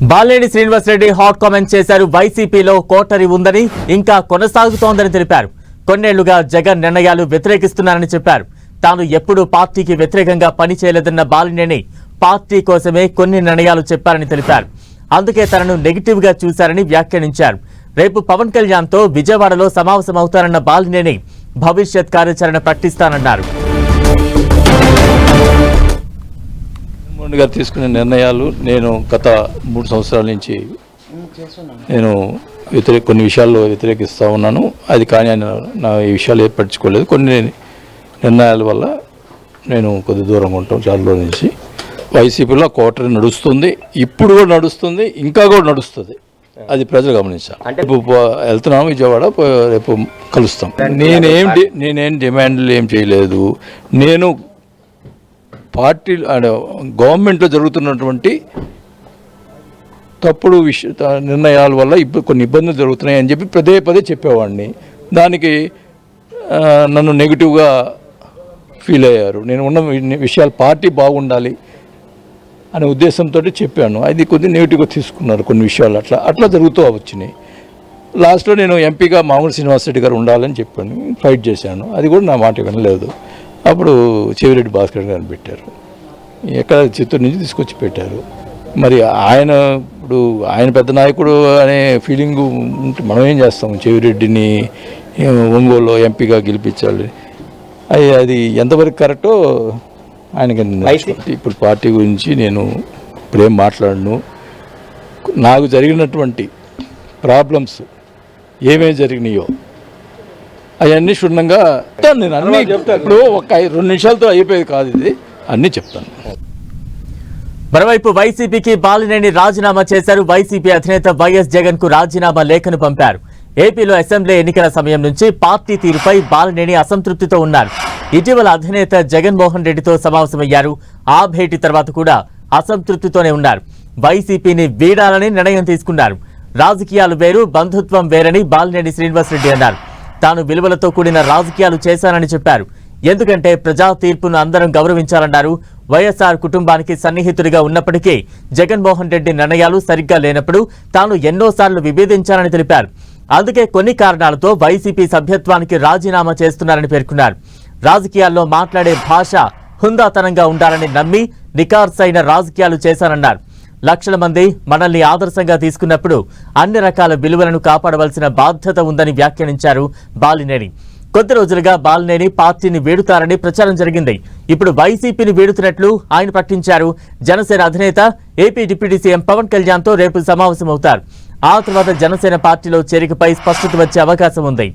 Balineni Srinivasa Reddy hot comment చేశారు. వైసీపీలో coterie ఉందని ఇంకా కొనసాగుతోందని తెలిపారు. కొన్నేళ్లుగా జగన్ నిర్ణయాలు వ్యతిరేకిస్తున్నారని చెప్పారు. తాను ఎప్పుడూ పార్టీకి వ్యతిరేకంగా పని చేయలేదన్న బాలినేని పార్టీ కోసమే కొన్ని నిర్ణయాలు చెప్పారని తెలిపారు. అందుకే తనను నెగిటివ్ గా చూశారని వ్యాఖ్యానించారు. రేపు పవన్ కళ్యాణ్ తో విజయవాడలో సమావేశమవుతారన్న బాలినేని భవిష్యత్ కార్యాచరణ ప్రకటిస్తానన్నారు. గారు తీసుకునే నిర్ణయాలు నేను గత 3 సంవత్సరాల నుంచి నేను కొన్ని విషయాల్లో వ్యతిరేకిస్తూ ఉన్నాను. అది కానీ ఆయన నా ఈ విషయాలు ఏర్పరచుకోలేదు. కొన్ని నిర్ణయాల వల్ల నేను కొద్ది దూరంగా ఉంటాం. చాలా రోజుల నుంచి వైసీపీలో కోటరీ నడుస్తుంది, ఇప్పుడు కూడా నడుస్తుంది, ఇంకా కూడా నడుస్తుంది. అది ప్రజలు గమనించాలి. రేపు వెళ్తున్నాము విజయవాడ, రేపు కలుస్తాం. నేనేం డిమాండ్లు ఏం చేయలేదు. నేను పార్టీ గవర్నమెంట్లో జరుగుతున్నటువంటి తప్పుడు నిర్ణయాల వల్ల కొన్ని ఇబ్బందులు జరుగుతున్నాయి అని చెప్పి పదే చెప్పేవాడిని. దానికి నన్ను నెగిటివ్గా ఫీల్ అయ్యారు. నేను ఉన్న విషయాలు పార్టీ బాగుండాలి అనే ఉద్దేశంతో చెప్పాను. అది కొద్దిగా నెగిటివ్గా తీసుకున్నారు. కొన్ని విషయాలు అట్లా జరుగుతూ వచ్చినాయి. లాస్ట్లో నేను ఎంపీగా మామూలు శ్రీనివాసరెడ్డి గారు ఉండాలని చెప్పాను, ఫైట్ చేశాను. అది కూడా నా మాట వినలేదు. అప్పుడు చెవిరెడ్డి భాస్కర్ గారిని పెట్టారు. ఎక్కడ చిత్తూరు నుంచి తీసుకొచ్చి పెట్టారు. మరి ఇప్పుడు ఆయన పెద్ద నాయకుడు అనే ఫీలింగ్ ఉంటే మనం ఏం చేస్తాం? చెవిరెడ్డిని ఒంగోలులో ఎంపీగా గెలిపించాలి. అది ఎంతవరకు కరెక్టో ఆయనకి. ఇప్పుడు పార్టీ గురించి నేను ఇప్పుడేం మాట్లాడను. నాకు జరిగినటువంటి ప్రాబ్లమ్స్ ఏమేమి జరిగినాయో అవన్నీ క్షుణ్ణంగా నేను అన్నీ చెప్తాను. ఇప్పుడు ఒక 2 నిమిషాలతో అయిపోయేది కాదు, ఇది అన్నీ చెప్తాను. మరోవైపు వైసీపీకి బాలినేని రాజీనామా చేశారు. వైసీపీ అధినేత వైఎస్ జగన్ కు రాజీనామా లేఖను పంపారు. ఏపీలో అసెంబ్లీ ఎన్నికల సమయం నుంచి పార్టీ తీరుపై బాలినేని అసంతృప్తితో ఉన్నారు. ఇటీవల అధినేత జగన్మోహన్ రెడ్డితో సమావేశమయ్యారు. ఆ భేటీ తర్వాత కూడా అసంతృప్తితోనే ఉన్నారు. వైసీపీని వీడాలని నిర్ణయం తీసుకున్నారు. రాజకీయాలు వేరు, బంధుత్వం వేరని బాలినేని శ్రీనివాసరెడ్డి అన్నారు. తాను విలువలతో కూడిన రాజకీయాలు చేశానని చెప్పారు. ఎందుకంటే ప్రజా తీర్పును అందరం గౌరవించాలన్నారు. వైఎస్ఆర్ కుటుంబానికి సన్నిహితుడిగా ఉన్నప్పటికీ జగన్మోహన్ రెడ్డి నిర్ణయాలు సరిగ్గా లేనప్పుడు తాను ఎన్నోసార్లు విభేదించాలని తెలిపారు. అందుకే కొన్ని కారణాలతో వైసీపీ సభ్యత్వానికి రాజీనామా చేస్తున్నారని పేర్కొన్నారు. రాజకీయాల్లో మాట్లాడే భాష హుందాతనంగా ఉండాలని నమ్మి నికార్సైన రాజకీయాలు చేశానన్నారు. లక్షల మంది మనల్ని ఆదర్శంగా తీసుకున్నప్పుడు అన్ని రకాల విలువలను కాపాడవలసిన బాధ్యత ఉందని వ్యాఖ్యానించారు బాలినేని. కొద్ది రోజులుగా బాలినేని పార్టీని వీడుతారని ప్రచారం జరిగింది. ఇప్పుడు వైసీపీని వీడుతున్నట్లు ఆయన ప్రకటించారు. జనసేన అధినేత AP deputy CM Pawan Kalyan తో రేపు సమావేశమవుతారు. ఆ తర్వాత జనసేన పార్టీలో చేరికపై స్పష్టత వచ్చే అవకాశం ఉంది.